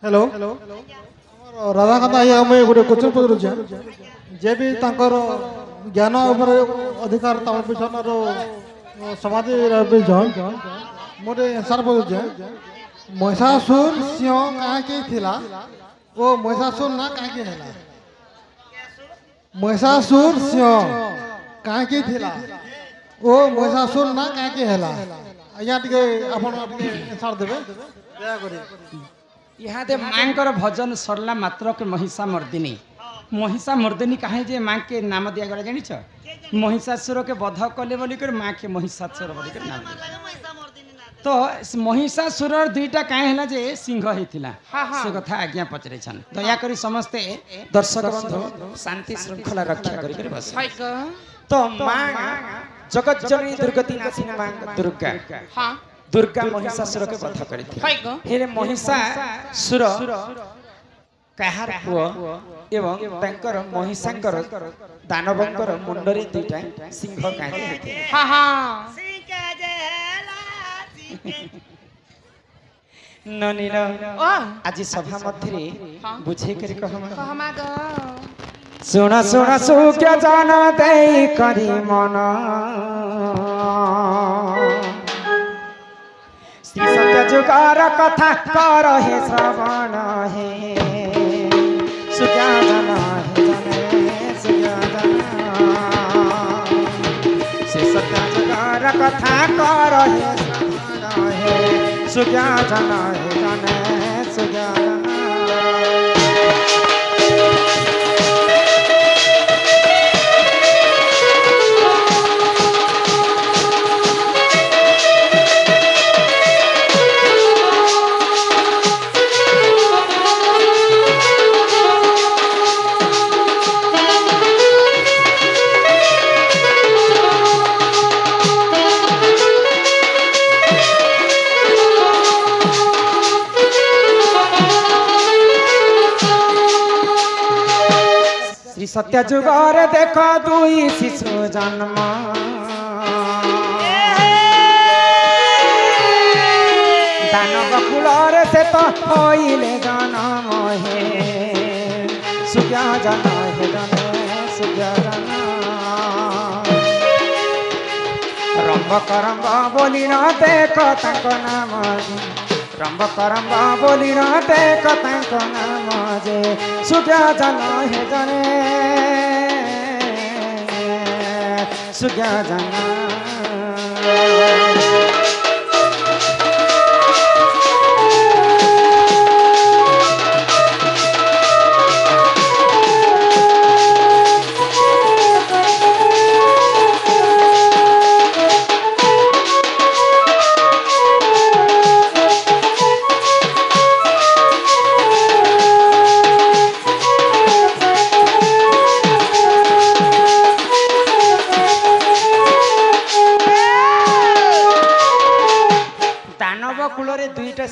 Hello Radhakant आज्ञा मुझे गोटे क्वेश्चन पचारूचे जे भी ज्ञान अधिकार समाधि मोटे आंसर पचारूचे महिषासुर सिंह कहीं थिला ओ महिषासुर ना कहीं है महिषासुर सिंह कहीं थिला ओ महिषासुर ना कहीं है आज्ञा टे आंसर देवे दया करी इहादे मांकर भजन सरला मात्र के महिषा मर्दिनी कहे जे माँ के नाम दिया गला जानिछ महिषासुर के वध कले बोली कर माँ के महिषासुर बोली कर नाम दिया तो महिषासुर दुईटा कहीं है जे सिंह होता से कथा आज्ञा पचरे छन दया करी समस्ते दर्शक बंधु शांति श्रृंखला रक्षा करी बस तो माँ जगत जननी दुर्गति नाशिनी माँ दुर्गा दुर्गा महिषासुर के वध करी हेले महिषासुर कहार पुओ एवं तांकर महिषांकर दानवंकर मुंडरे दुईटा सिंह काहे हां हां ननील आज सभा मध्य बुझे कर कहमा सुन सुन सुख्य जन दे करी मन श्री सत्य जुगार कथा कर हे श्रवण हे सुख्या जन हे जने सुख्या जन श्री सत्य जुगार कथा कर हे श्रवण हे सुख्या जन हे जने सुख्या जन सत्य जुगार देख दुई शिशु जन्म दानव कुलर से तो होइले जन्म हे सुज्ञा जन हे जने सुज्ञा जन रंब करंब बोली न देख तांको नाम रंब करंब बोली न देख तांको नाम जे सुज्ञा जन हे जने सुज्ञा जन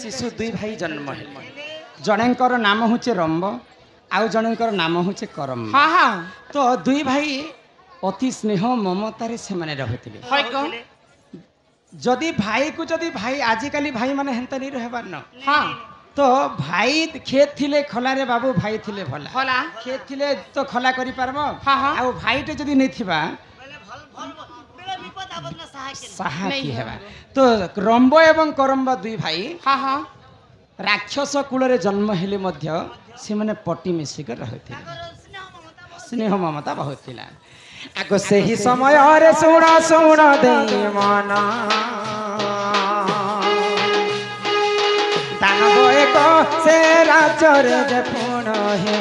शिशु दुई भाई जन्म है जणेकर नाम होचे रंब आउ जणेकर नाम होचे करम हाँ हाँ तो दुई भाई अति स्नेह ममतारे से माने रहथिले जदि भाई को जदि भाई आजिकाली भाई माने हेंता नहीं रहबार न हाँ तो भाई खेत थिले खला रे बाबू भाई थिले भला खला खेत थिले तो खला करि पारबो हाँ हाँ आ भाई टे जदि नहीं थिबा साहकी हेबा तो रंब एवं करम्ब दुई भाई हाँ हाँ राक्षस कूल जन्म हेले मध्य से माने पटी मिसिक रहते स्नेह ममता बहुत थिला आगो से ही समय रे सुण सुण दे मन दानव एक से राजर जे पुण हे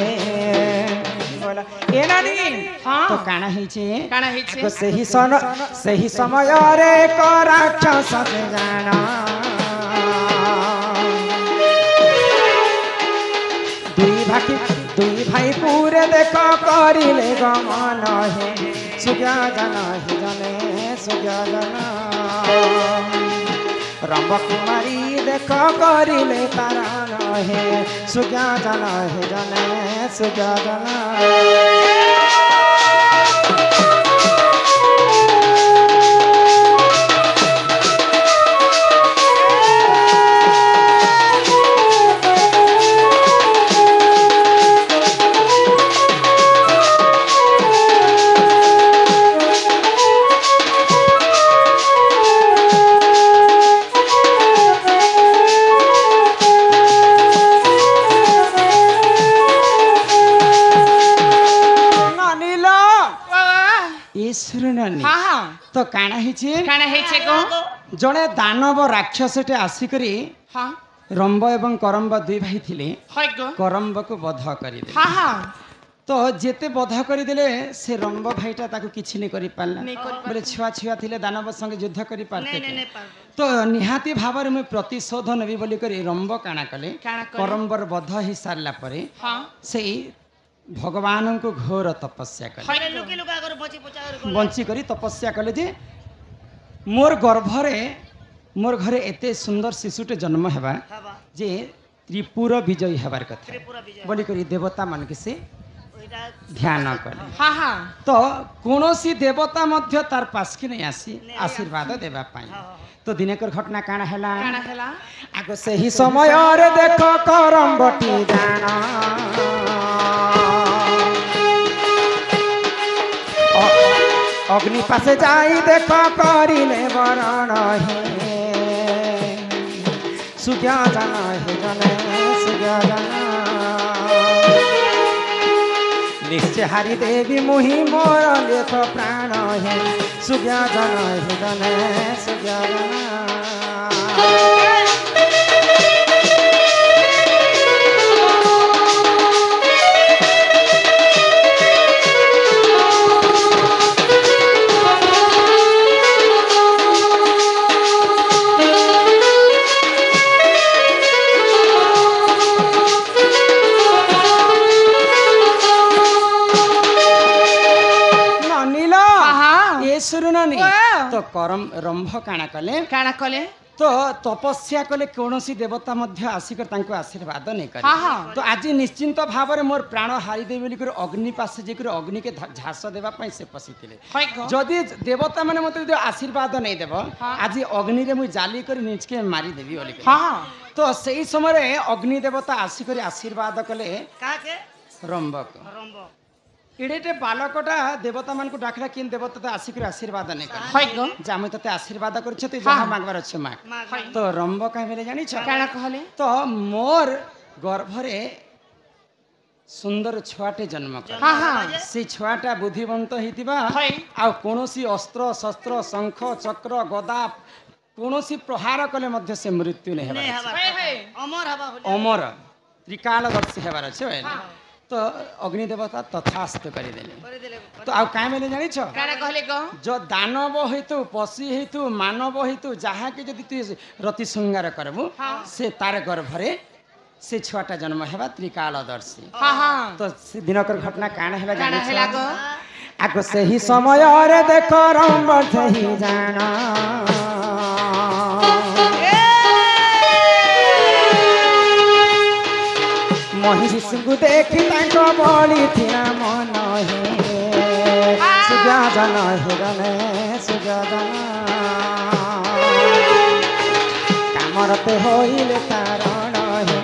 बोला ए नानी हाँ तो काना हिचे आगो से ही समय रे एक राक्षस से जाना दुई भाई पूरे देख करिले गमन हे सुज्ञा जन हे जने सुज्ञा जन रंब कुमारी देख करिले तारण हे सुज्ञा जन हे जने सुज्ञा जन तो काना हिची କାଣା ହେଇଛେ ଗୋ जड़े दानव राक्षसटे आसिकरी ହଁ रंब एवं करम्ब दुई भाई थिले হয় ଗୋ करम्ब को बध करिदे ହଁ ହଁ तो जेते बध करिदेले से रंब भाईटा ताकू किछि नै करि पारला नहीं करि बोले छुआ छुआ थिले दानव संगे युद्ध करि पारते नहीं नहीं नहीं पार तो निहाती भावर में प्रतिशोध नेबी बोली करी रंब काना कले काना कले? करम्बर बध ही सारला परे ହଁ सेई भगवान को घोर तपस्या कले হয় लुकी लुका कर बची पचा कर बंची करी तपस्या कले जे मोर गर्भरे मोर घरे एते सुंदर शिशुटे जन्म हेबा हवा जे त्रिपुर विजयी हेबार कथा त्रिपुरा विजय बोली करी देवता मान के से ओइटा ध्यान कले ହଁ ହଁ तो कौनसी देवता मध्य तार पास की नहीं आसी आशीर्वाद देवा पाई तो दिनेकर घटना काना हैला କାଣା ହେଲା आगो से ही समय रे देखो करम्बटी जाना अग्नि पासे जाई देखो करिले वरण हे सुज्ञा जाना हे जने सुज्ञा जाना निश्चय हारी देवी मुहि मोर लेख प्राण हे सुज्ञा जाना हे जने सुज्ञा जाना सुरुनी तो करम रंभ काना कले କାଣା କଲେ तो तपस्या कले कौनसी देवता मध्य आसिक तांको आशीर्वाद नहीं करे हाँ, हाँ। तो आज निश्चिंत भाव में मोर प्राण हारी दे बोली कर अग्नि पास जे कर अग्नि के झास देबा पई से पसिथिले হয় ଗୋ जदि देवता माने मते जो आशीर्वाद नहीं देब हाँ। आज अग्नि रे मु जाली कर निजके मारी देबी बोली ହଁ ହଁ तो सही समय रे अग्नि देवता आसिक आशीर्वाद कले का के रंभक रंब इडेटे बालकटा देवता मान को डाकला किन देवता तो आसिक आशीर्वाद नहीं कर হয় ଗୋ जामे तते आशीर्वाद करछ तू जहा मांगबार छ माग माग तो रंभ काहे बेले जानि छ କାଣା कहले तो मोर गर्भरे सुंदर छुआटे जन्म कर ହଁ ହଁ से छुआटा बुद्धिवंत हितिबा হয় आ कोनोसी अस्त्र शस्त्र शंख चक्र गदा कोनोसी प्रहार कले मध्य से मृत्यु नहीं नहीं हेबार हवा है। अमर हवा छै। होले अमर त्रिकालदर्शी हेबार छै ओइला। तो अग्नि देवता तथास्त करि देले करे देले तो आ काहे बेले जानि छ କାଣା कहले ଗୋ जो दानव हेतु पशु हेतु मानव हेतु जहाँ के यदि तु रति श्रृंगार करबु से तार गर्भरे से छुआटा जन्म हेबा त्रिकालदर्शी ହଁ ହଁ तो से दिनकर घटना काण हेला କାଣା जानि ହେଲା छ ଗୋ आगो से ही समय रे देख रंब ही जाना महिषी को देखी ताको बड़ी थिया मन हे सुजा जन हे जने सुजा जन कामरते होइले तारण हे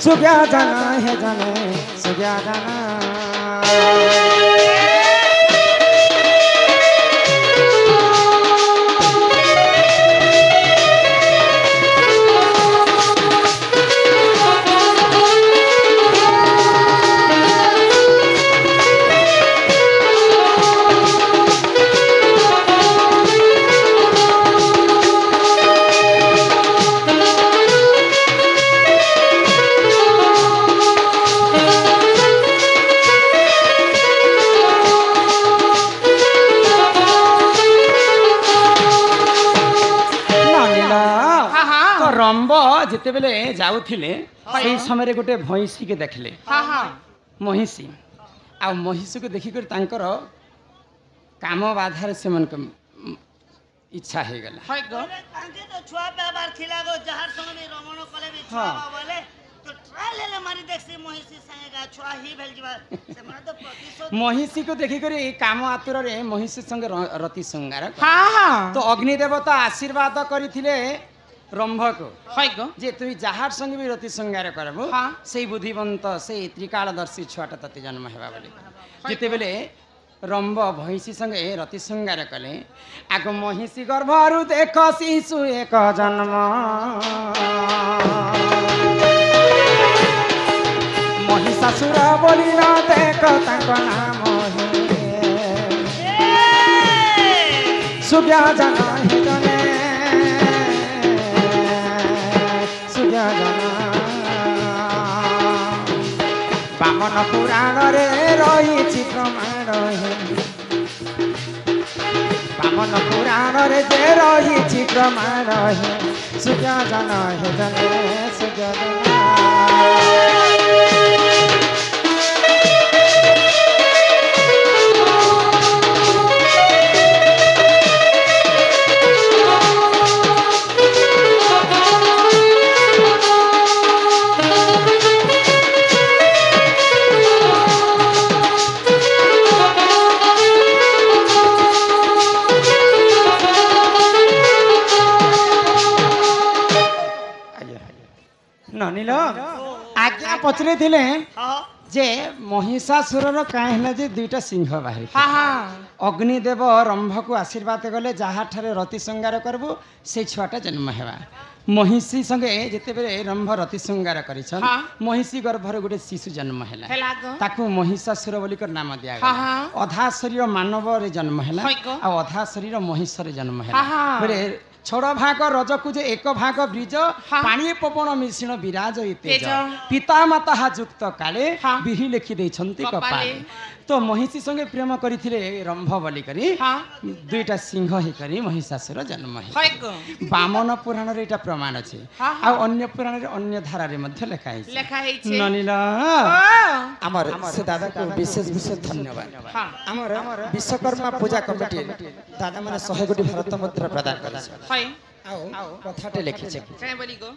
सुजा जन हे जने सुजा जन रंब जिते बेले जाउथिले सेही समय रे गोटे भैंसी के देखले ହଁ ହଁ महिषी आ महिषी को देखि कर तांकर काम बाधार से मन इच्छा हे गला হয় ଗୋ तांके तो छुआ पे बार खिला गो जहर संग में रमण कले भी छुआ हाँ। बोले तो ट्रायल ले मारी देखसी महिषी संगे छुआ ही भेल जीवा से मार तो प्रतिशोध महिषी को देखि कर काम आतुर रे महिषी संग रति श्रृंगार कले। ହଁ ହଁ तो अग्नि देवता आशीर्वाद करथिले रंभ को হয় ଗୋ जे तुई जहार संग भी रति श्रृंगार करबो हाँ। सेई बुद्धिवंत सेई त्रिकालदर्शी छुआटा तते जन्म हेबा बोले जिते बेले रंभ भैंसी संगे रति श्रृंगार कले आग महिषी गर्भरु देख शिशु एक जन्म महिषासुर बोली न देख तांको नाम हे सुज्ञा जन हेतने सुज्ञा जन बामन पुराण रे रही प्रमाण बामन पुराण रे जे रही प्रमाण सुज्ञा जन हेतने सुज्ञा जन ननिल आज्ञा पचरे थिले हाँ जे महिषासुर कहीं जे दुईटा सिंह बाहर अग्निदेव रंभ को आशीर्वाद गले जहाँ ठारे रति श्रृंगार करबू से छुआटा जन्म हेबा महिषी संगे जिते बेले रंभ रति श्रृंगार करिछन महिषी गर्भर गोटे शिशु जन्म हैला ताकू महिषासुर बोलिकर नाम दिया गला अधा शरीर मानव रे जन्म हैला आ अधा शरीर महिष रे जन्म हैला बेले छोड़ भाग रजकु जे एक भाग ब्रिज पानी पवन मिश्रण विराज तेज पिता माता युक्त काले बिहि लिखि देछन्ति कपाले तो महिषी संगे प्रेम करिथिले रंभ बोली करी दुईटा सिंह हे करी महिषासुर जन्म है बामन पुराण रे एटा प्रमाण अछि आ अन्य पुराण रे अन्य धारा रे मध्ये लिखा है ननिला हमर से दादा को विशेष विशेष धन्यवाद हमर विश्वकर्मा पूजा कमिटी दादा माने 100 कोटी भारत मुद्रा प्रदान करे छै आओ कथाटे लिखि छै काय बोली गो